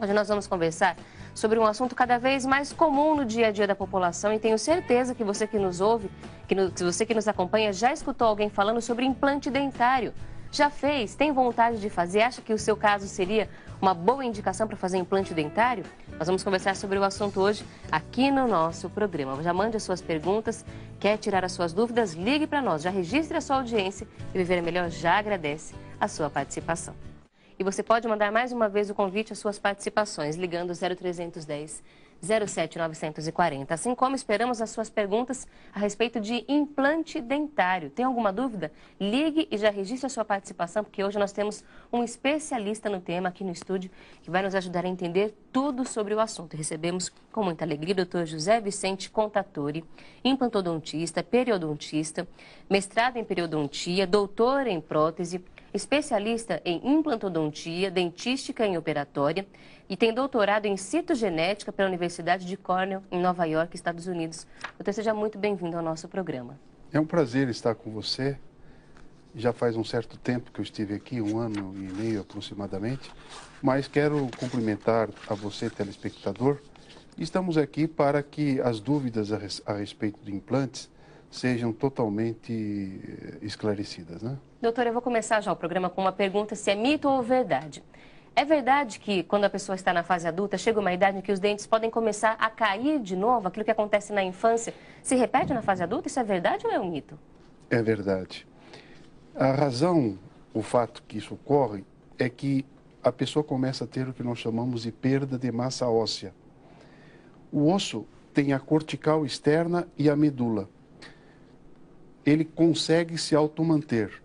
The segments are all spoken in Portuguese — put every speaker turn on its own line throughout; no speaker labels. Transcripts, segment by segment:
Hoje nós vamos conversar sobre um assunto cada vez mais comum no dia a dia da população e tenho certeza que você que nos ouve, você que nos acompanha, já escutou alguém falando sobre implante dentário. Já fez? Tem vontade de fazer? Acha que o seu caso seria uma boa indicação para fazer implante dentário? Nós vamos conversar sobre o assunto hoje aqui no nosso programa. Já mande as suas perguntas, quer tirar as suas dúvidas? Ligue para nós, já registre a sua audiência e Viver é Melhor já agradece a sua participação. E você pode mandar mais uma vez o convite às suas participações, ligando 0310 07940. Assim como esperamos as suas perguntas a respeito de implante dentário. Tem alguma dúvida? Ligue e já registre a sua participação, porque hoje nós temos um especialista no tema aqui no estúdio que vai nos ajudar a entender tudo sobre o assunto. Recebemos com muita alegria o Dr. José Vicente Contatori, implantodontista, periodontista, mestrado em periodontia, doutor em prótese, especialista em implantodontia, dentística em operatória e tem doutorado em citogenética pela Universidade de Cornell, em Nova York, Estados Unidos. Doutor, seja muito bem-vindo ao nosso programa.
É um prazer estar com você. Já faz um certo tempo que eu estive aqui, 1 ano e meio aproximadamente, mas quero cumprimentar a você, telespectador. Estamos aqui para que as dúvidas a respeito de implantes sejam totalmente esclarecidas, né?
Doutor, eu vou começar já o programa com uma pergunta se é mito ou verdade. É verdade que quando a pessoa está na fase adulta, chega uma idade em que os dentes podem começar a cair de novo? Aquilo que acontece na infância se repete na fase adulta? Isso é verdade ou é um mito?
É verdade. A razão, o fato que isso ocorre, é que a pessoa começa a ter o que nós chamamos de perda de massa óssea. O osso tem a cortical externa e a medula. Ele consegue se automanter.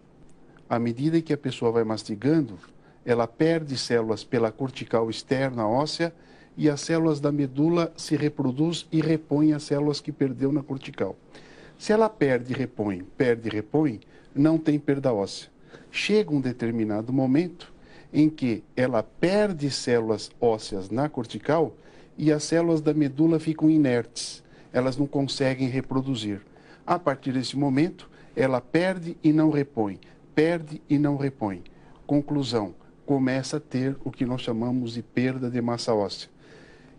À medida que a pessoa vai mastigando, ela perde células pela cortical externa óssea e as células da medula se reproduzem e repõem as células que perdeu na cortical. Se ela perde e repõe, não tem perda óssea. Chega um determinado momento em que ela perde células ósseas na cortical e as células da medula ficam inertes. Elas não conseguem reproduzir. A partir desse momento, ela perde e não repõe, perde e não repõe. Conclusão, começa a ter o que nós chamamos de perda de massa óssea.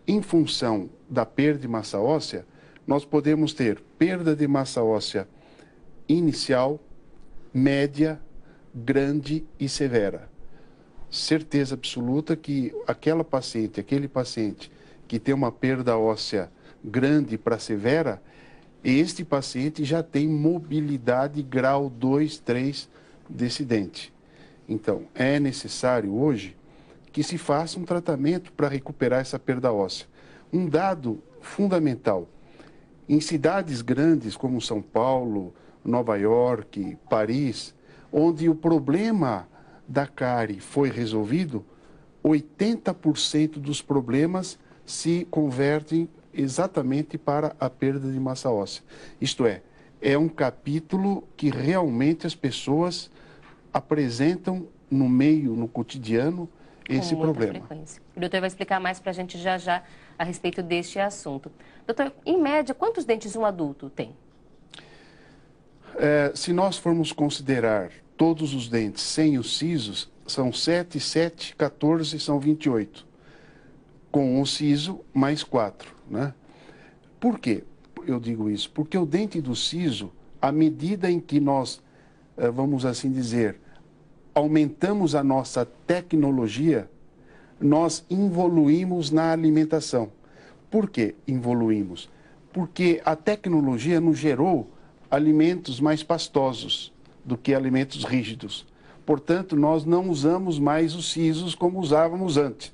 Em função da perda de massa óssea, nós podemos ter perda de massa óssea inicial, média, grande e severa. Certeza absoluta que aquele paciente que tem uma perda óssea grande para severa, este paciente já tem mobilidade grau 2, 3 desse dente. Então, é necessário hoje que se faça um tratamento para recuperar essa perda óssea. Um dado fundamental, em cidades grandes como São Paulo, Nova York, Paris, onde o problema da cárie foi resolvido, 80% dos problemas se convertem exatamente para a perda de massa óssea. Isto é um capítulo que realmente as pessoas apresentam no meio, no cotidiano, esse problema.
Frequência. O doutor vai explicar mais para a gente já a respeito deste assunto. Doutor, em média, quantos dentes um adulto tem?
Se nós formos considerar todos os dentes sem os sisos, são 7, 14, são 28. Com o siso, mais 4, né? Por quê eu digo isso? Porque o dente do siso, à medida em que nós, vamos assim dizer, aumentamos a nossa tecnologia, nós evoluímos na alimentação. Por que evoluímos? Porque a tecnologia nos gerou alimentos mais pastosos do que alimentos rígidos. Portanto, nós não usamos mais os sisos como usávamos antes.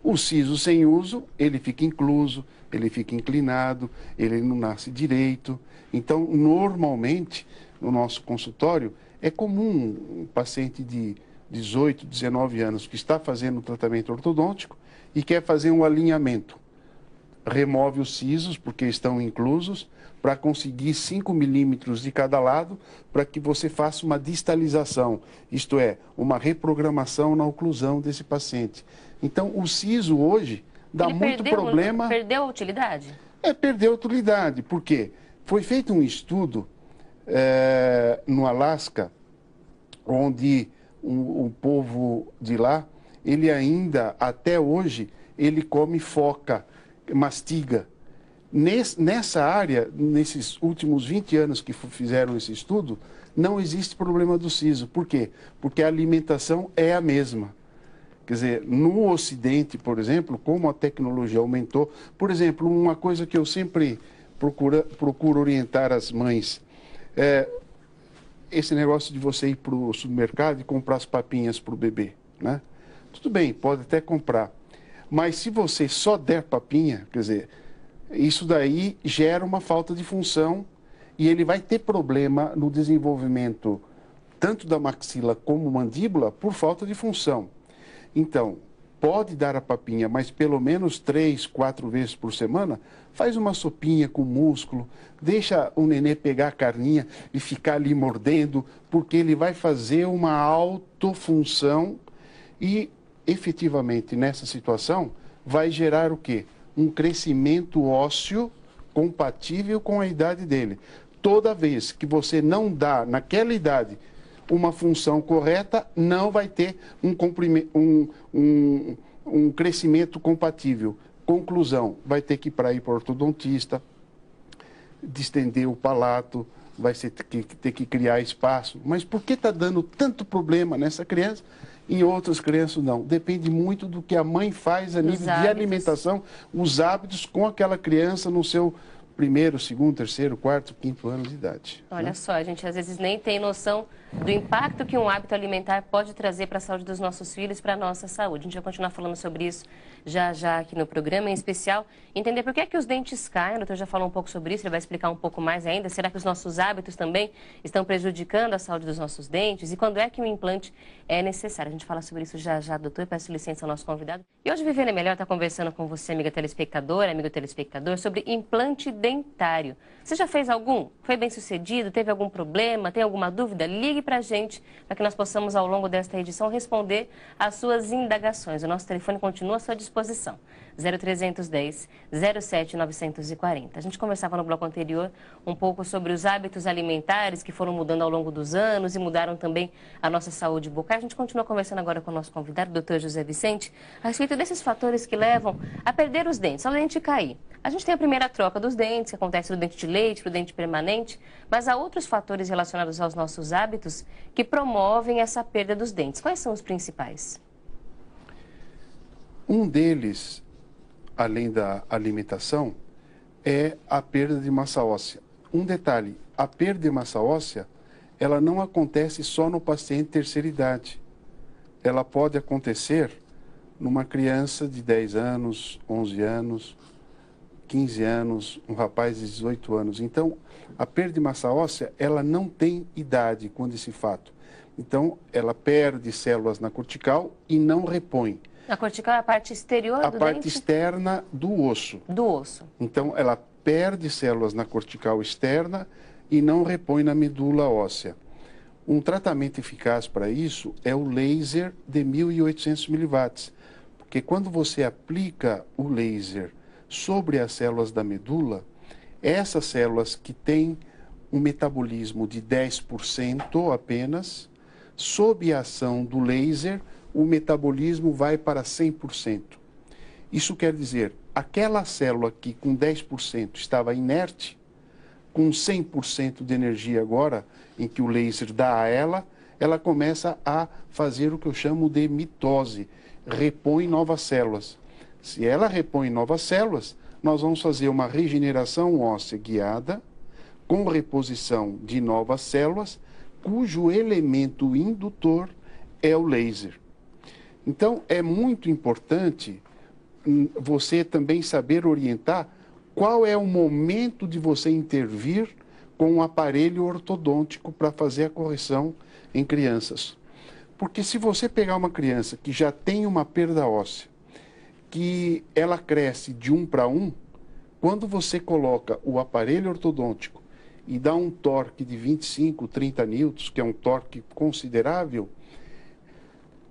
O siso sem uso, ele fica incluso, ele fica inclinado, ele não nasce direito. Então, normalmente, no nosso consultório, é comum um paciente de 18, 19 anos que está fazendo um tratamento ortodôntico e quer fazer um alinhamento. Remove os sisos, porque estão inclusos, para conseguir 5 milímetros de cada lado, para que você faça uma distalização, isto é, uma reprogramação na oclusão desse paciente. Então, o siso hoje dá muito problema.
Perdeu a utilidade?
Perdeu a utilidade. Por quê? Foi feito um estudo no Alasca, onde o povo de lá, ele ainda, até hoje, ele come foca, mastiga. Nessa área, nesses últimos 20 anos que fizeram esse estudo, não existe problema do siso. Por quê? Porque a alimentação é a mesma. Quer dizer, no Ocidente, por exemplo, como a tecnologia aumentou, por exemplo, uma coisa que eu sempre procuro orientar as mães, esse negócio de você ir para o supermercado e comprar as papinhas para o bebê, né? Tudo bem, pode até comprar, mas se você só der papinha, quer dizer, isso daí gera uma falta de função e ele vai ter problema no desenvolvimento tanto da maxila como mandíbula por falta de função. Então, pode dar a papinha, mas pelo menos 3, 4 vezes por semana, faz uma sopinha com músculo, deixa o nenê pegar a carninha e ficar ali mordendo, porque ele vai fazer uma autofunção e, efetivamente, nessa situação, vai gerar o quê? Um crescimento ósseo compatível com a idade dele. Toda vez que você não dá, naquela idade, uma função correta, não vai ter um crescimento compatível. Conclusão, vai ter que ir para o ortodontista, distender o palato, vai ter que criar espaço. Mas por que está dando tanto problema nessa criança? Em outras crianças não. Depende muito do que a mãe faz a nível de alimentação, os hábitos com aquela criança no seu primeiro, segundo, terceiro, quarto, quinto ano de idade.
Olha só, a gente às vezes nem tem noção do impacto que um hábito alimentar pode trazer para a saúde dos nossos filhos, para a nossa saúde. A gente vai continuar falando sobre isso já aqui no programa, em especial, entender por que é que os dentes caem. O doutor já falou um pouco sobre isso, ele vai explicar um pouco mais ainda. Será que os nossos hábitos também estão prejudicando a saúde dos nossos dentes? E quando é que o implante é necessário? A gente fala sobre isso já, doutor. Peço licença ao nosso convidado. E hoje, Viviane Melhor está conversando com você, amiga telespectadora, amigo telespectador, sobre implante dentário. Você já fez algum? Foi bem sucedido? Teve algum problema? Tem alguma dúvida? Ligue para a gente, para que nós possamos, ao longo desta edição, responder às suas indagações. O nosso telefone continua à sua disposição. 0310 07 940. A gente conversava no bloco anterior um pouco sobre os hábitos alimentares que foram mudando ao longo dos anos e mudaram também a nossa saúde bucal. A gente continua conversando agora com o nosso convidado, o doutor José Vicente, a respeito desses fatores que levam a perder os dentes, ao dente cair. A gente tem a primeira troca dos dentes, que acontece do dente de leite para o dente permanente, mas há outros fatores relacionados aos nossos hábitos que promovem essa perda dos dentes. Quais são os principais?
Um deles, além da alimentação, é a perda de massa óssea. Um detalhe, a perda de massa óssea, ela não acontece só no paciente de terceira idade. Ela pode acontecer numa criança de 10 anos, 11 anos, 15 anos, um rapaz de 18 anos. Então, a perda de massa óssea, ela não tem idade quando esse fato. Então, ela perde células na cortical e não repõe.
A cortical é a parte exterior do dente?
A parte externa do osso.
Do osso.
Então, ela perde células na cortical externa e não repõe na medula óssea. Um tratamento eficaz para isso é o laser de 1800 miliwatts. Porque quando você aplica o laser sobre as células da medula, essas células que têm um metabolismo de 10% apenas, sob a ação do laser, o metabolismo vai para 100%. Isso quer dizer, aquela célula que com 10% estava inerte, com 100% de energia agora, em que o laser dá a ela começa a fazer o que eu chamo de mitose, repõe novas células. Se ela repõe novas células, nós vamos fazer uma regeneração óssea guiada, com reposição de novas células, cujo elemento indutor é o laser. Então, é muito importante você também saber orientar qual é o momento de você intervir com um aparelho ortodôntico para fazer a correção em crianças. Porque se você pegar uma criança que já tem uma perda óssea, que ela cresce de 1 para 1, quando você coloca o aparelho ortodôntico e dá um torque de 25, 30 newtons, que é um torque considerável,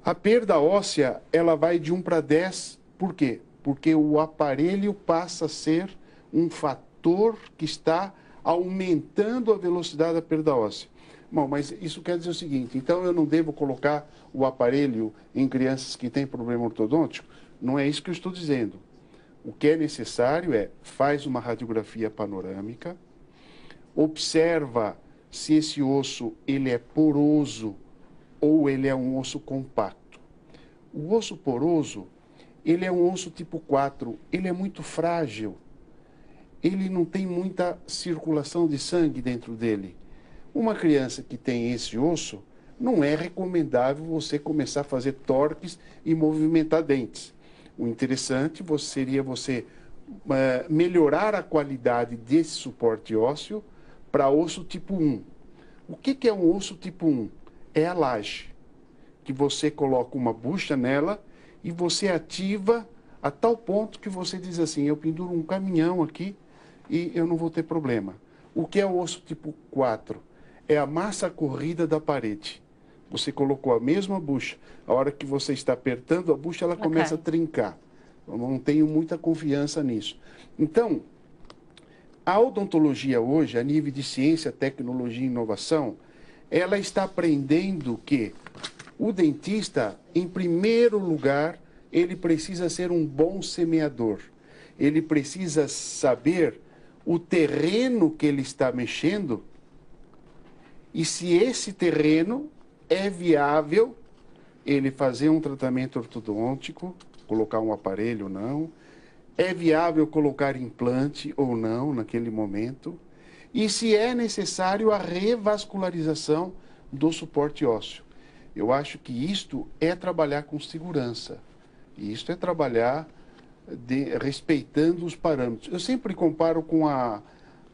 a perda óssea, ela vai de 1 para 10, por quê? Porque o aparelho passa a ser um fator que está aumentando a velocidade da perda óssea. Bom, mas isso quer dizer o seguinte, então eu não devo colocar o aparelho em crianças que têm problema ortodôntico? Não é isso que eu estou dizendo. O que é necessário é, faz uma radiografia panorâmica, observa se esse osso ele é poroso ou ele é um osso compacto. O osso poroso, ele é um osso tipo 4, ele é muito frágil, ele não tem muita circulação de sangue dentro dele. Uma criança que tem esse osso, não é recomendável você começar a fazer torques e movimentar dentes. O interessante seria você melhorar a qualidade desse suporte ósseo para osso tipo 1. O que é um osso tipo 1? É a laje, que você coloca uma bucha nela e você ativa a tal ponto que você diz assim, eu penduro um caminhão aqui e eu não vou ter problema. O que é o osso tipo 4? É a massa corrida da parede. Você colocou a mesma bucha, a hora que você está apertando a bucha, ela começa a trincar. Eu não tenho muita confiança nisso. Então, a odontologia hoje, a nível de ciência, tecnologia e inovação, ela está aprendendo que o dentista, em primeiro lugar, ele precisa ser um bom semeador. Ele precisa saber o terreno que ele está mexendo e se esse terreno é viável ele fazer um tratamento ortodôntico, colocar um aparelho ou não, é viável colocar implante ou não naquele momento, e se é necessário a revascularização do suporte ósseo. Eu acho que isto é trabalhar com segurança, e isto é trabalhar respeitando os parâmetros. Eu sempre comparo com a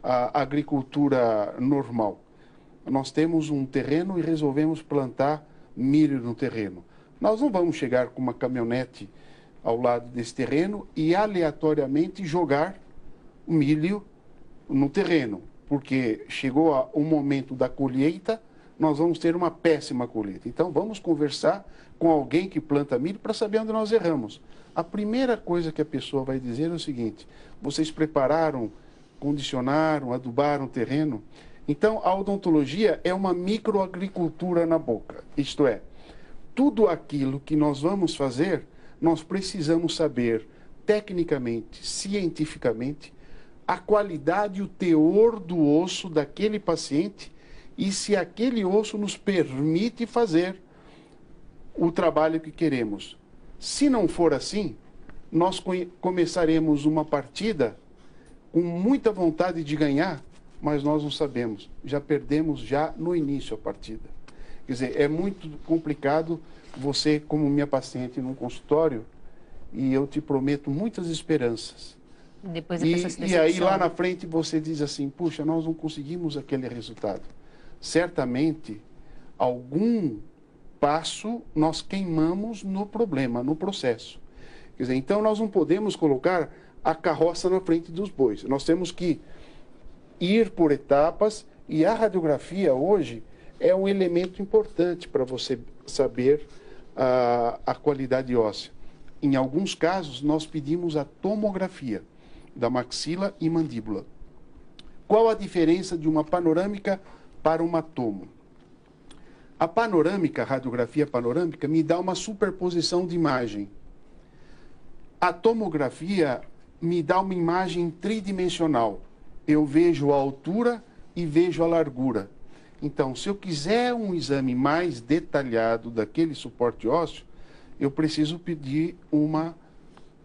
agricultura normal. Nós temos um terreno e resolvemos plantar milho no terreno. Nós não vamos chegar com uma caminhonete ao lado desse terreno e aleatoriamente jogar o milho no terreno, porque chegou o momento da colheita, nós vamos ter uma péssima colheita. Então vamos conversar com alguém que planta milho para saber onde nós erramos. A primeira coisa que a pessoa vai dizer é o seguinte: vocês prepararam, condicionaram, adubaram o terreno? Então, a odontologia é uma microagricultura na boca. Isto é, tudo aquilo que nós vamos fazer, nós precisamos saber tecnicamente, cientificamente, a qualidade e o teor do osso daquele paciente e se aquele osso nos permite fazer o trabalho que queremos. Se não for assim, nós começaremos uma partida com muita vontade de ganhar, mas nós não sabemos, já perdemos já no início a partida. Quer dizer, é muito complicado você, como minha paciente num consultório, e eu te prometo muitas esperanças.
Depois
e aí lá na frente você diz assim, puxa, nós não conseguimos aquele resultado. Certamente, algum passo nós queimamos no problema, no processo. Quer dizer, então nós não podemos colocar a carroça na frente dos bois. Nós temos que ir por etapas, e a radiografia hoje é um elemento importante para você saber a qualidade óssea. Em alguns casos, nós pedimos a tomografia da maxila e mandíbula. Qual a diferença de uma panorâmica para uma tomo? A panorâmica, a radiografia panorâmica, me dá uma superposição de imagem. A tomografia me dá uma imagem tridimensional. Eu vejo a altura e vejo a largura. Então, se eu quiser um exame mais detalhado daquele suporte ósseo, eu preciso pedir uma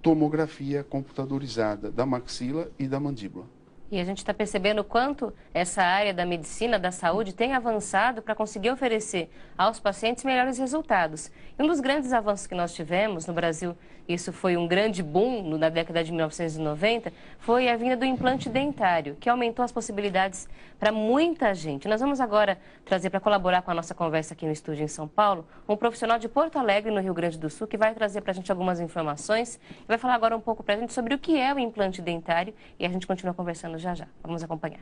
tomografia computadorizada da maxila e da mandíbula.
E a gente está percebendo o quanto essa área da medicina, da saúde, tem avançado para conseguir oferecer aos pacientes melhores resultados. E um dos grandes avanços que nós tivemos no Brasil, isso foi um grande boom na década de 1990, foi a vinda do implante dentário, que aumentou as possibilidades para muita gente. Nós vamos agora trazer, para colaborar com a nossa conversa aqui no estúdio em São Paulo, um profissional de Porto Alegre, no Rio Grande do Sul, que vai trazer para a gente algumas informações e vai falar agora um pouco para a gente sobre o que é o implante dentário, e a gente continua conversando já já. Vamos acompanhar.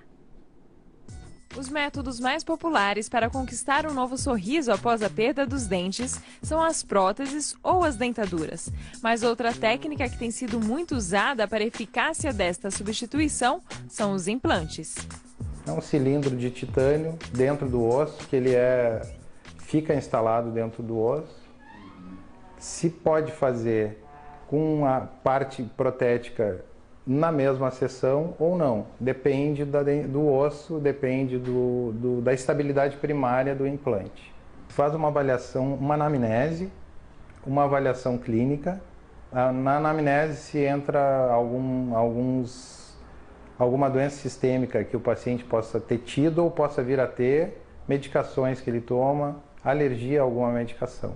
Os métodos mais populares para conquistar um novo sorriso após a perda dos dentes são as próteses ou as dentaduras. Mas outra técnica que tem sido muito usada para a eficácia desta substituição são os implantes.
É um cilindro de titânio dentro do osso, que ele fica instalado dentro do osso. Se pode fazer com a parte protética na mesma seção ou não. Depende do osso, depende da estabilidade primária do implante. Faz uma avaliação, uma anamnese, uma avaliação clínica. Na anamnese se entra alguma doença sistêmica que o paciente possa ter tido ou possa vir a ter, medicações que ele toma, alergia a alguma medicação.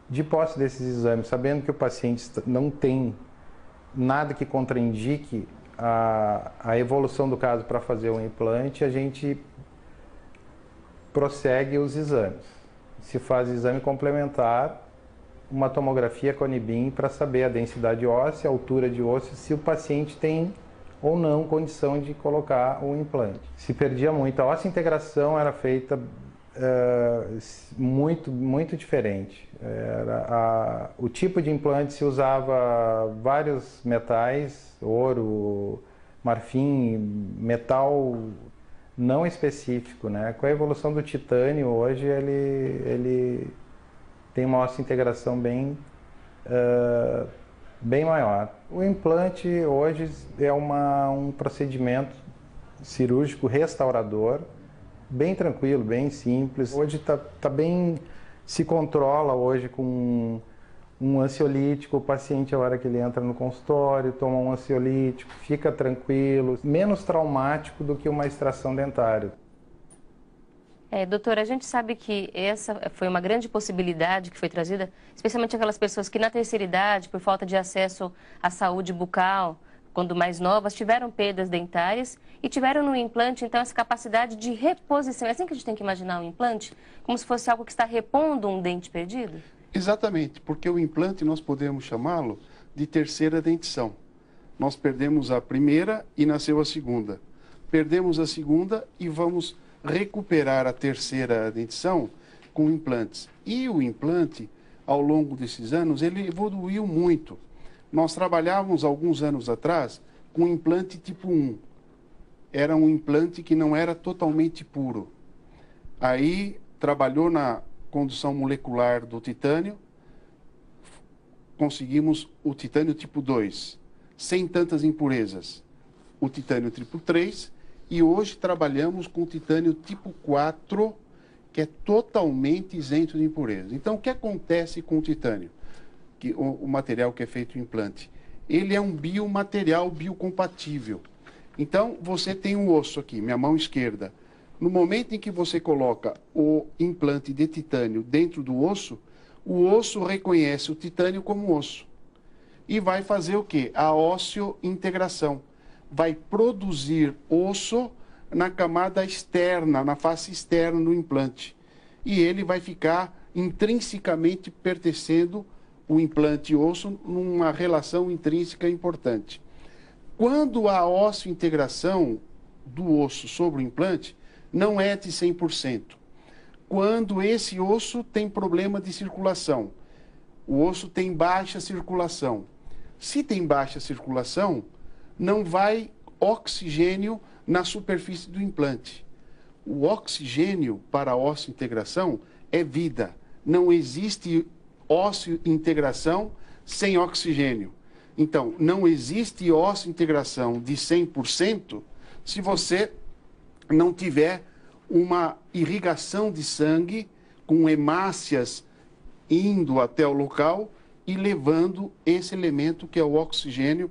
De posse desses exames, sabendo que o paciente não tem nada que contraindique a evolução do caso para fazer o implante, a gente prossegue os exames. Se faz exame complementar, uma tomografia Conibin para saber a densidade óssea, a altura de osso, se o paciente tem ou não condição de colocar o implante. Se perdia muito. A osseointegração era feita muito diferente. O tipo de implante se usava vários metais, ouro, marfim, metal não específico, né? Com a evolução do titânio, hoje ele tem uma osseointegração bem maior. O implante hoje é um procedimento cirúrgico restaurador, bem tranquilo, bem simples. Hoje tá bem, se controla hoje com um ansiolítico. O paciente, a hora que ele entra no consultório, toma um ansiolítico, fica tranquilo, menos traumático do que uma extração dentária.
Doutora, a gente sabe que essa foi uma grande possibilidade que foi trazida, especialmente aquelas pessoas que na terceira idade, por falta de acesso à saúde bucal, quando mais novas, tiveram perdas dentárias e tiveram no implante, então, essa capacidade de reposição. É assim que a gente tem que imaginar o implante? Como se fosse algo que está repondo um dente perdido?
Exatamente, porque o implante nós podemos chamá-lo de terceira dentição. Nós perdemos a primeira e nasceu a segunda. Perdemos a segunda e vamos recuperar a terceira dentição com implantes. E o implante, ao longo desses anos, ele evoluiu muito. Nós trabalhávamos alguns anos atrás com implante tipo 1. Era um implante que não era totalmente puro. Aí trabalhou na condução molecular do titânio, conseguimos o titânio tipo 2, sem tantas impurezas. O titânio tipo 3 e hoje trabalhamos com o titânio tipo 4, que é totalmente isento de impurezas. Então, o que acontece com o titânio? O material que é feito o implante, ele é um biomaterial biocompatível. Então, você tem um osso aqui, minha mão esquerda. No momento em que você coloca o implante de titânio dentro do osso, o osso reconhece o titânio como osso. E vai fazer o quê? A ósseo-integração. Vai produzir osso na camada externa, na face externa do implante. E ele vai ficar intrinsecamente pertencendo o implante e osso numa relação intrínseca importante. Quando a ósseo-integração do osso sobre o implante não é de 100%. Quando esse osso tem problema de circulação, o osso tem baixa circulação. Se tem baixa circulação, não vai oxigênio na superfície do implante. O oxigênio para a ósseo-integração é vida. Não existe ósseo-integração sem oxigênio. Então, não existe ósseo-integração de 100% se você não tiver uma irrigação de sangue com hemácias indo até o local e levando esse elemento que é o oxigênio,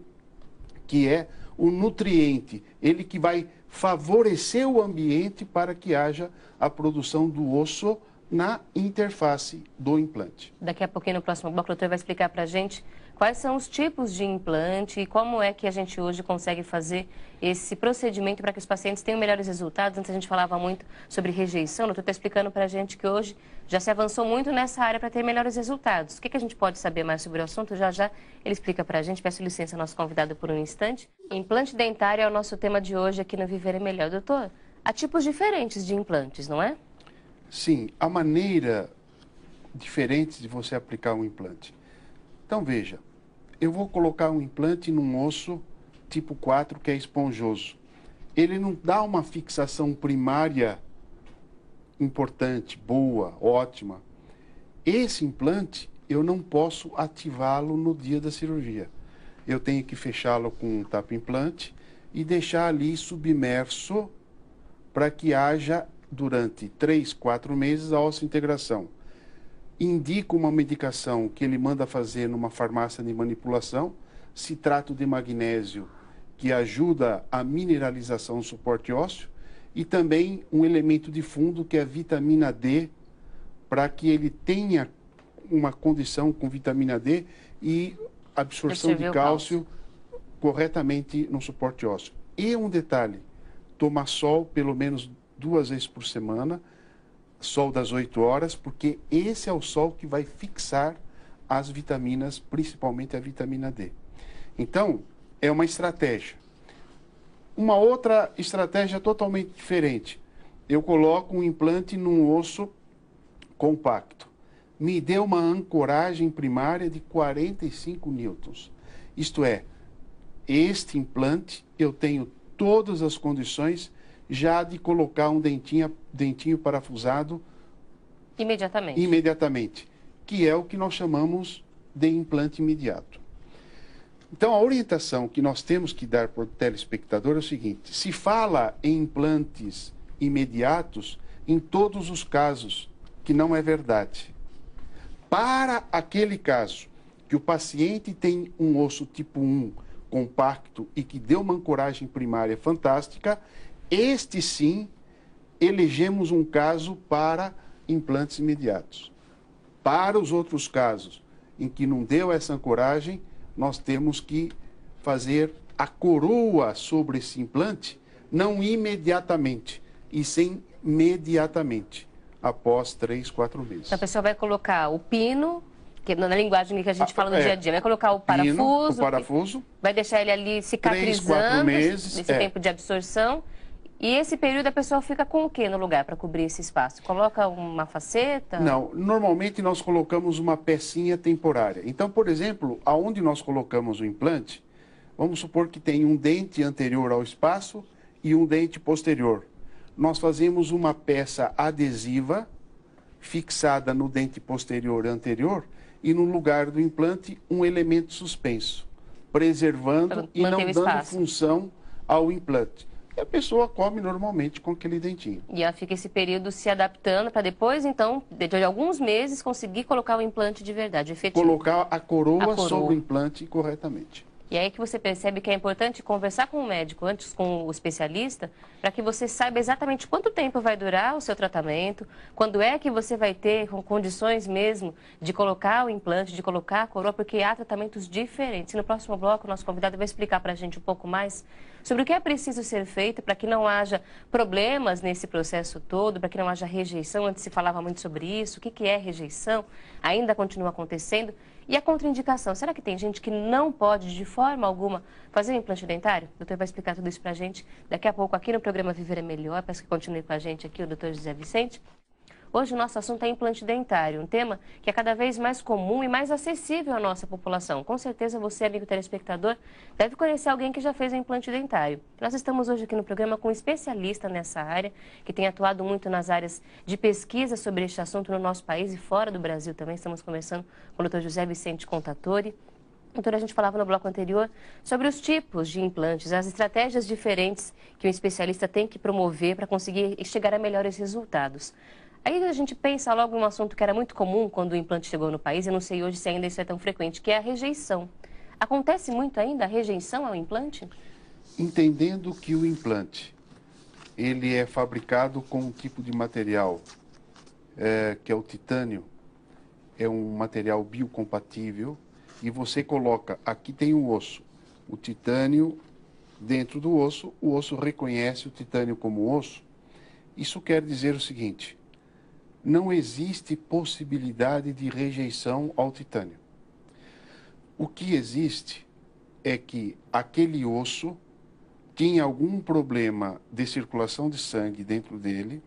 que é o nutriente, ele que vai favorecer o ambiente para que haja a produção do osso na interface do implante.
Daqui a pouquinho, no próximo bloco, o doutor vai explicar para a gente quais são os tipos de implante e como é que a gente hoje consegue fazer esse procedimento para que os pacientes tenham melhores resultados. Antes a gente falava muito sobre rejeição, o doutor está explicando para a gente que hoje já se avançou muito nessa área para ter melhores resultados. O que a gente pode saber mais sobre o assunto? Já já ele explica para a gente. Peço licença ao nosso convidado por um instante. Implante dentário é o nosso tema de hoje aqui no Viver é Melhor. Doutor, há tipos diferentes de implantes, não é?
Sim, há maneira diferente de você aplicar um implante. Então, veja, eu vou colocar um implante num osso tipo 4 que é esponjoso. Ele não dá uma fixação primária importante, boa, ótima. Esse implante, eu não posso ativá-lo no dia da cirurgia. Eu tenho que fechá-lo com um tapa-implante e deixar ali submerso para que haja, durante 3, 4 meses, a osseointegração. Indico uma medicação que ele manda fazer numa farmácia de manipulação, citrato de magnésio, que ajuda a mineralização do suporte ósseo, e também um elemento de fundo que é a vitamina D, para que ele tenha uma condição com vitamina D e absorção de cálcio corretamente no suporte ósseo. E um detalhe, tomar sol pelo menos 2 vezes por semana, sol das 8 horas, porque esse é o sol que vai fixar as vitaminas, principalmente a vitamina D. Então, é uma estratégia. Uma outra estratégia totalmente diferente. Eu coloco um implante num osso compacto. Me deu uma ancoragem primária de 45 newtons. Isto é, este implante eu tenho todas as condições já de colocar um dentinho parafusado imediatamente, que é o que nós chamamos de implante imediato. Então, a orientação que nós temos que dar para o telespectador é o seguinte: se fala em implantes imediatos em todos os casos, que não é verdade. Para aquele caso que o paciente tem um osso tipo 1 compacto e que deu uma ancoragem primária fantástica, este sim, elegemos um caso para implantes imediatos. Para os outros casos em que não deu essa ancoragem, nós temos que fazer a coroa sobre esse implante, não imediatamente, e sim mediatamente, após 3, 4 meses.
Então, a pessoa vai colocar o pino, que na linguagem que a gente fala no dia a dia, vai colocar o parafuso, vai deixar ele ali cicatrizando,
3, 4 meses,
nesse tempo de absorção. E esse período a pessoa fica com o que no lugar para cobrir esse espaço? Coloca uma faceta?
Não, normalmente nós colocamos uma pecinha temporária. Então, por exemplo, aonde nós colocamos o implante, vamos supor que tem um dente anterior ao espaço e um dente posterior. Nós fazemos uma peça adesiva fixada no dente posterior e anterior e no lugar do implante um elemento suspenso, preservando e não dando função ao implante. E a pessoa come normalmente com aquele dentinho.
E ela fica esse período se adaptando para depois, então, de alguns meses, conseguir colocar o implante de verdade, efetivo.
Colocar a coroa sobre o implante corretamente.
E aí que você percebe que é importante conversar com o médico, antes com o especialista, para que você saiba exatamente quanto tempo vai durar o seu tratamento, quando é que você vai ter condições mesmo de colocar o implante, de colocar a coroa, porque há tratamentos diferentes. E no próximo bloco, o nosso convidado vai explicar para a gente um pouco mais sobre o que é preciso ser feito para que não haja problemas nesse processo todo, para que não haja rejeição. Antes se falava muito sobre isso, o que é rejeição, ainda continua acontecendo. E a contraindicação, será que tem gente que não pode, de forma alguma, fazer um implante dentário? O doutor vai explicar tudo isso pra gente daqui a pouco aqui no programa Viver é Melhor. Peço que continue com a gente aqui, o doutor José Vicente. Hoje o nosso assunto é implante dentário, um tema que é cada vez mais comum e mais acessível à nossa população. Com certeza você, amigo telespectador, deve conhecer alguém que já fez um implante dentário. Nós estamos hoje aqui no programa com um especialista nessa área, que tem atuado muito nas áreas de pesquisa sobre este assunto no nosso país e fora do Brasil também. Estamos conversando com o Dr. José Vicente Contatori. Doutora, a gente falava no bloco anterior sobre os tipos de implantes, as estratégias diferentes que um especialista tem que promover para conseguir chegar a melhores resultados. Aí a gente pensa logo em um assunto que era muito comum quando o implante chegou no país, eu não sei hoje se ainda isso é tão frequente, que é a rejeição. Acontece muito ainda a rejeição ao implante?
Entendendo que o implante, ele é fabricado com um tipo de material, que é o titânio, é um material biocompatível, e você coloca, aqui tem o osso, o titânio dentro do osso, o osso reconhece o titânio como osso. Isso quer dizer o seguinte: não existe possibilidade de rejeição ao titânio. O que existe é que aquele osso tinha algum problema de circulação de sangue dentro dele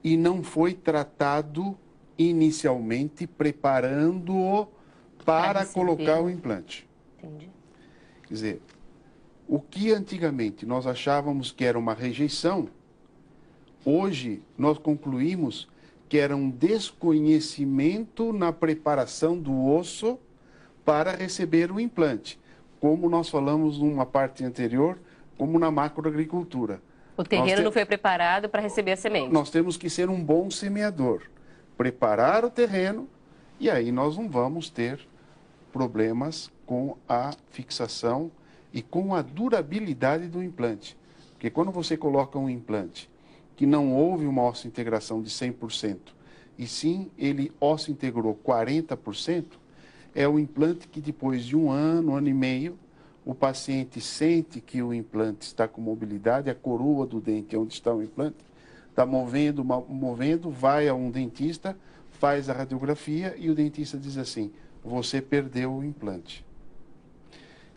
e não foi tratado inicialmente, preparando-o para colocar o implante.
Entendi.
Quer dizer, o que antigamente nós achávamos que era uma rejeição, hoje nós concluímos que era um desconhecimento na preparação do osso para receber o implante, como nós falamos numa parte anterior, como na macroagricultura.
O terreno não foi preparado para receber a semente.
Nós temos que ser um bom semeador, preparar o terreno, e aí nós não vamos ter problemas com a fixação e com a durabilidade do implante. Porque quando você coloca um implante que não houve uma osseointegração de 100%, e sim ele osseointegrou 40%, é o implante que depois de um ano e meio, o paciente sente que o implante está com mobilidade, a coroa do dente onde está o implante, está movendo, vai a um dentista, faz a radiografia e o dentista diz assim, você perdeu o implante.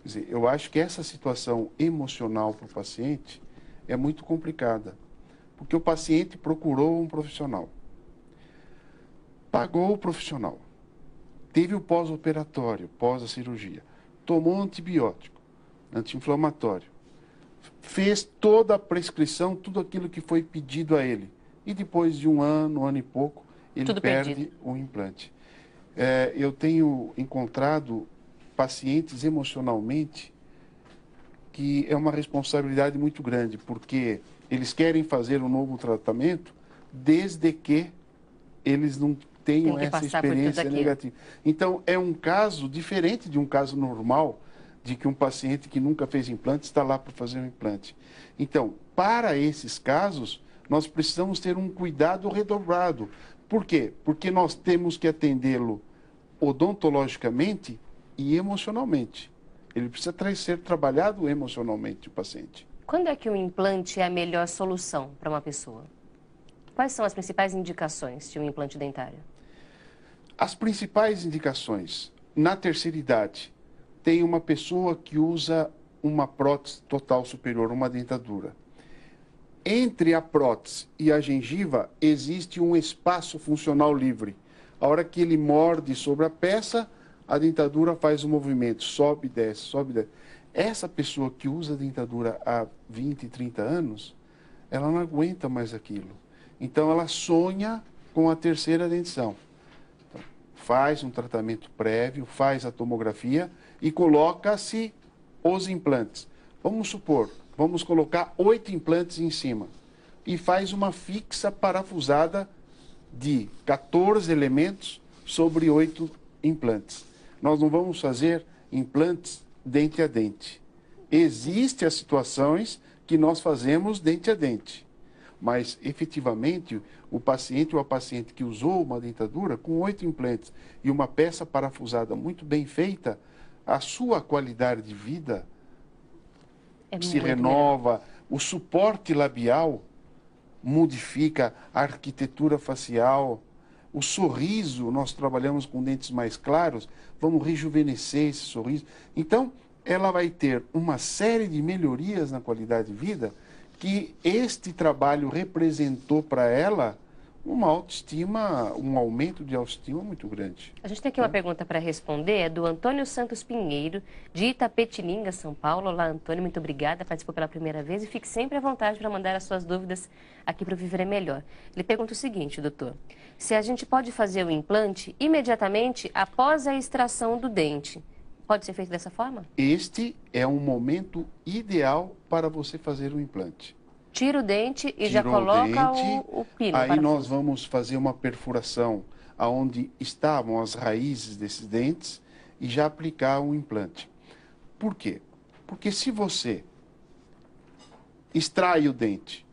Quer dizer, eu acho que essa situação emocional para o paciente é muito complicada, porque o paciente procurou um profissional, pagou o profissional, teve o pós-operatório, pós a cirurgia, tomou antibiótico, anti-inflamatório, fez toda a prescrição, tudo aquilo que foi pedido a ele, e depois de um ano e pouco, ele
tudo
perde
perdido.
o implante. Eu tenho encontrado pacientes emocionalmente que é uma responsabilidade muito grande, porque eles querem fazer um novo tratamento desde que eles não tenham essa experiência negativa. Então, é um caso diferente de um caso normal, de que um paciente que nunca fez implante está lá para fazer um implante. Então, para esses casos, nós precisamos ter um cuidado redobrado. Por quê? Porque nós temos que atendê-lo odontologicamente e emocionalmente. Ele precisa ser trabalhado emocionalmente, o paciente.
Quando é que o implante é a melhor solução para uma pessoa? Quais são as principais indicações de um implante dentário?
As principais indicações, na terceira idade, tem uma pessoa que usa uma prótese total superior, uma dentadura. Entre a prótese e a gengiva existe um espaço funcional livre. A hora que ele morde sobre a peça, a dentadura faz um movimento, sobe e desce, sobe e desce. Essa pessoa que usa a dentadura há 20, 30 anos, ela não aguenta mais aquilo. Então ela sonha com a terceira dentição. Então, faz um tratamento prévio, faz a tomografia e coloca-se os implantes. Vamos supor, vamos colocar 8 implantes em cima e faz uma fixa parafusada de 14 elementos sobre 8 implantes. Nós não vamos fazer implantes dente a dente. Existem as situações que nós fazemos dente a dente, mas efetivamente o paciente ou a paciente que usou uma dentadura com 8 implantes e uma peça parafusada muito bem feita, a sua qualidade de vida se renova, o suporte labial modifica, a arquitetura facial, o sorriso, nós trabalhamos com dentes mais claros, vamos rejuvenescer esse sorriso. Então, ela vai ter uma série de melhorias na qualidade de vida que este trabalho representou para ela uma autoestima, um aumento de autoestima muito grande.
A gente tem aqui uma pergunta para responder, é do Antônio Santos Pinheiro, de Itapetininga, São Paulo. Olá, Antônio, muito obrigada, participou pela primeira vez e fique sempre à vontade para mandar as suas dúvidas aqui para o Viver é Melhor. Ele pergunta o seguinte, doutor, se a gente pode fazer o implante imediatamente após a extração do dente, pode ser feito dessa forma?
Este é um momento ideal para você fazer o implante.
Tira o dente e já coloca o pino.
Aí nós vamos fazer uma perfuração aonde estavam as raízes desses dentes e já aplicar o implante. Por quê? Porque se você extrai o dente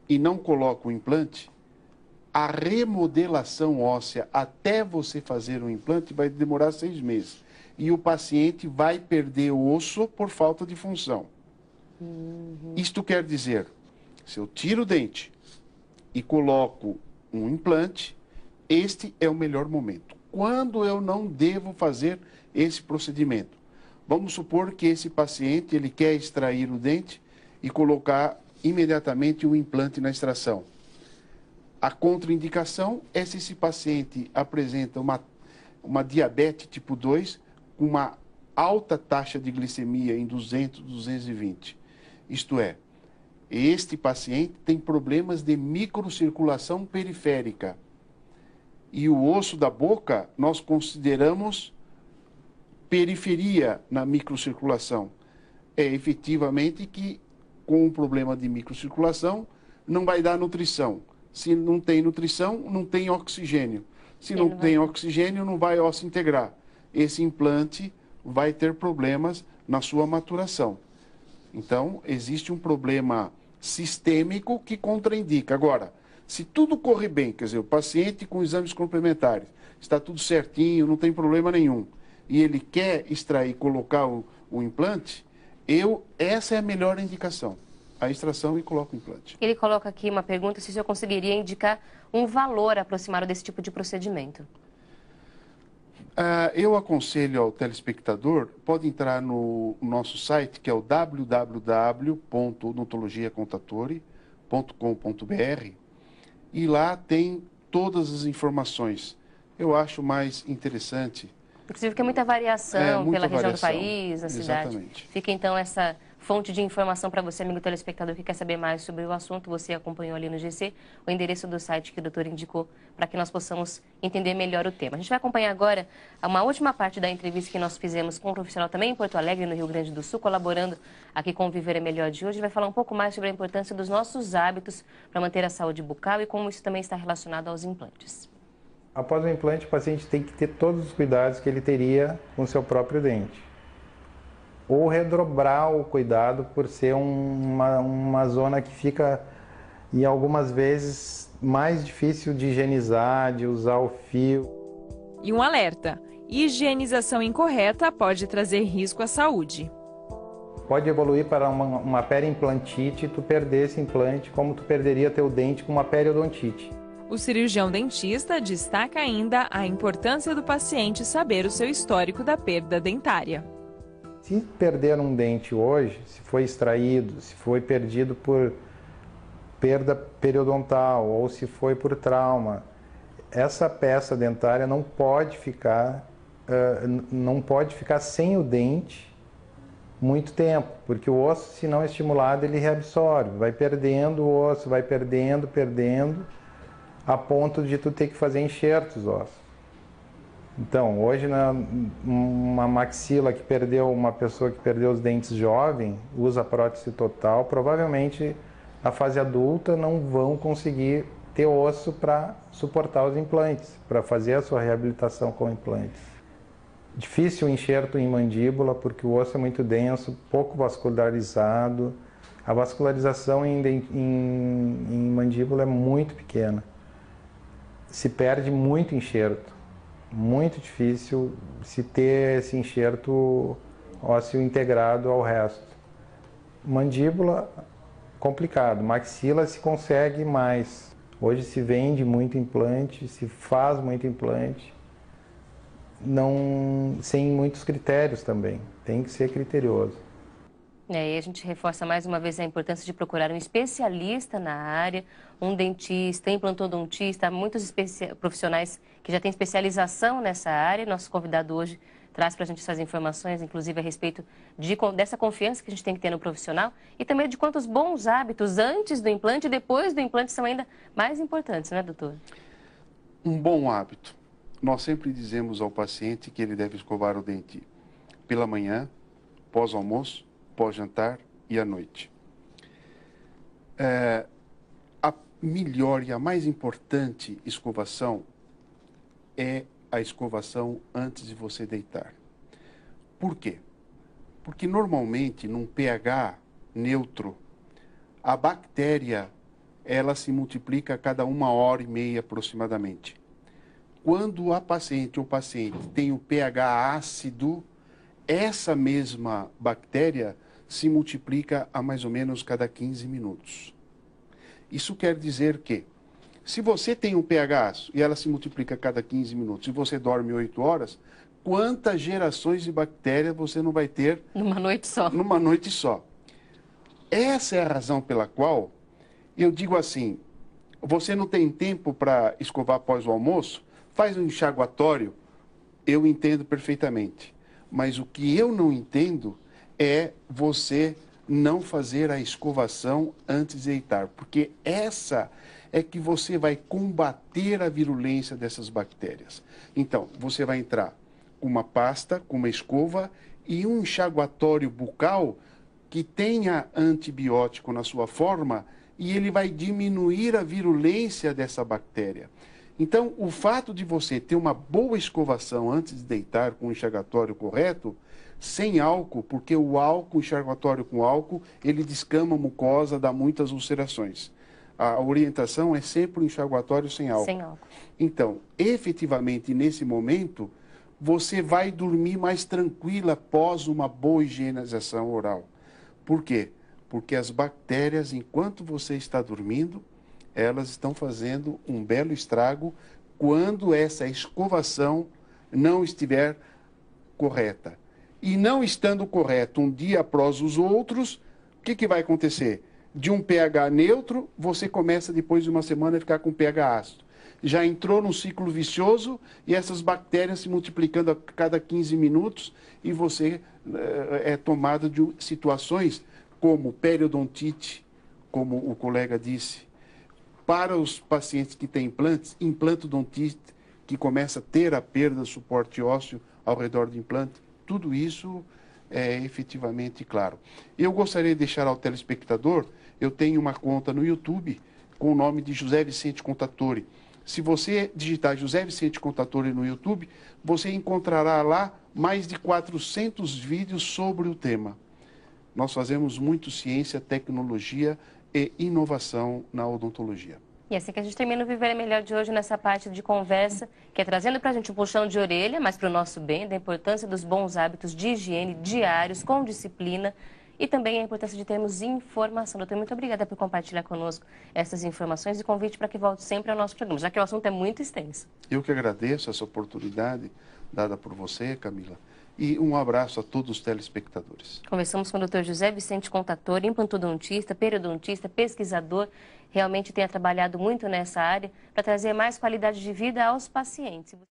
e não coloca o implante, a remodelação óssea até você fazer o implante vai demorar 6 meses. E o paciente vai perder o osso por falta de função. Isto quer dizer, se eu tiro o dente e coloco um implante, este é o melhor momento. Quando eu não devo fazer esse procedimento? Vamos supor que esse paciente ele quer extrair o dente e colocar imediatamente o implante na extração. A contraindicação é se esse paciente apresenta uma diabetes tipo 2, com uma alta taxa de glicemia em 200, 220. Isto é, Este paciente tem problemas de microcirculação periférica. E o osso da boca nós consideramos periferia na microcirculação. É efetivamente que com um problema de microcirculação não vai dar nutrição. Se não tem nutrição, não tem oxigênio. Se não tem oxigênio, não vai osso integrar. Esse implante vai ter problemas na sua maturação. Então, existe um problema sistêmico que contraindica. Agora, se tudo corre bem, quer dizer, o paciente com exames complementares, está tudo certinho, não tem problema nenhum, e ele quer extrair, colocar o implante, essa é a melhor indicação. A extração e coloca o implante.
Ele coloca aqui uma pergunta se o senhor conseguiria indicar um valor aproximado desse tipo de procedimento.
Eu aconselho ao telespectador, pode entrar no nosso site, que é o www.odontologiacontatori.com.br, e lá tem todas as informações. Eu acho mais interessante.
Inclusive porque é muita variação pela região do país, na cidade.
Exatamente.
Fica então essa fonte de informação para você, amigo telespectador, que quer saber mais sobre o assunto. Você acompanhou ali no GC o endereço do site que o doutor indicou para que nós possamos entender melhor o tema. A gente vai acompanhar agora uma última parte da entrevista que nós fizemos com um profissional também em Porto Alegre, no Rio Grande do Sul, colaborando aqui com o Viver é Melhor de hoje. Vai falar um pouco mais sobre a importância dos nossos hábitos para manter a saúde bucal e como isso também está relacionado aos implantes.
Após o implante, o paciente tem que ter todos os cuidados que ele teria com o seu próprio dente. Ou redobrar o cuidado por ser uma zona que fica, e algumas vezes, mais difícil de higienizar, de usar o fio.
E um alerta: higienização incorreta pode trazer risco à saúde.
Pode evoluir para uma periimplantite e tu perder esse implante como tu perderia teu dente com uma periodontite.
O cirurgião dentista destaca ainda a importância do paciente saber o seu histórico da perda dentária.
Se perder um dente hoje, se foi extraído, se foi perdido por perda periodontal ou se foi por trauma, essa peça dentária não pode ficar sem o dente muito tempo, porque o osso, se não estimulado, ele reabsorve, vai perdendo o osso, vai perdendo, a ponto de tu ter que fazer enxertos ósseos. Então, hoje, uma maxila que perdeu, uma pessoa que perdeu os dentes jovem, usa prótese total, provavelmente na fase adulta não vão conseguir ter osso para suportar os implantes, para fazer a sua reabilitação com implantes. Difícil o enxerto em mandíbula, porque o osso é muito denso, pouco vascularizado. A vascularização em mandíbula é muito pequena. Se perde muito enxerto. Muito difícil se ter esse enxerto ósseo integrado ao resto. Mandíbula, complicado. Maxila se consegue mais. Hoje se vende muito implante, se faz muito implante, sem muitos critérios também. Tem que ser criterioso.
E a gente reforça mais uma vez a importância de procurar um especialista na área, um dentista, implantodontista, muitos profissionais que já têm especialização nessa área. Nosso convidado hoje traz para a gente essas informações, inclusive a respeito dessa confiança que a gente tem que ter no profissional e também de quantos bons hábitos antes do implante e depois do implante são ainda mais importantes, né, doutor?
Um bom hábito. Nós sempre dizemos ao paciente que ele deve escovar o dente pela manhã, pós-almoço, pós-jantar e à noite. A melhor e a mais importante escovação é a escovação antes de você deitar. Por quê? Porque normalmente num pH neutro, a bactéria ela se multiplica a cada 1h30 aproximadamente. Quando a paciente ou paciente tem o pH ácido, essa mesma bactéria se multiplica a mais ou menos cada 15 minutos. Isso quer dizer que, se você tem um pH ácido e ela se multiplica a cada 15 minutos e você dorme 8 horas, quantas gerações de bactérias você não vai ter
numa noite só?
Numa noite só. Essa é a razão pela qual eu digo assim, você não tem tempo para escovar após o almoço? Faz um enxaguatório, eu entendo perfeitamente. Mas o que eu não entendo é você não fazer a escovação antes de deitar, porque essa é que você vai combater a virulência dessas bactérias. Então, você vai entrar com uma pasta, com uma escova e um enxaguatório bucal que tenha antibiótico na sua forma e ele vai diminuir a virulência dessa bactéria. Então, o fato de você ter uma boa escovação antes de deitar com o enxaguatório correto, sem álcool, porque o álcool, o enxaguatório com álcool, ele descama a mucosa, dá muitas ulcerações. A orientação é sempre o enxaguatório sem álcool.
Sem álcool.
Então, efetivamente, nesse momento, você vai dormir mais tranquila após uma boa higienização oral. Por quê? Porque as bactérias, enquanto você está dormindo, elas estão fazendo um belo estrago quando essa escovação não estiver correta. E não estando correto um dia após os outros, o que vai acontecer? De um pH neutro, você começa depois de uma semana a ficar com pH ácido. Já entrou num ciclo vicioso e essas bactérias se multiplicando a cada 15 minutos e você é tomado de situações como periodontite, como o colega disse. Para os pacientes que têm implantes, implantodontite, que começa a ter a perda do suporte ósseo ao redor do implante, tudo isso é efetivamente claro. Eu gostaria de deixar ao telespectador, eu tenho uma conta no YouTube com o nome de José Vicente Contatore. Se você digitar José Vicente Contatore no YouTube, você encontrará lá mais de 400 vídeos sobre o tema. Nós fazemos muito ciência, tecnologia e inovação na odontologia.
E assim que a gente termina o Viver é Melhor de hoje nessa parte de conversa, que é trazendo para a gente um puxão de orelha, mas para o nosso bem, da importância dos bons hábitos de higiene diários, com disciplina, e também a importância de termos informação. Doutor, muito obrigada por compartilhar conosco essas informações e convite para que volte sempre ao nosso programa, já que o assunto é muito extenso.
Eu que agradeço essa oportunidade dada por você, Camila, e um abraço a todos os telespectadores.
Conversamos com o Dr. José Vicente Contatore, implantodontista, periodontista, pesquisador, realmente tem trabalhado muito nessa área para trazer mais qualidade de vida aos pacientes.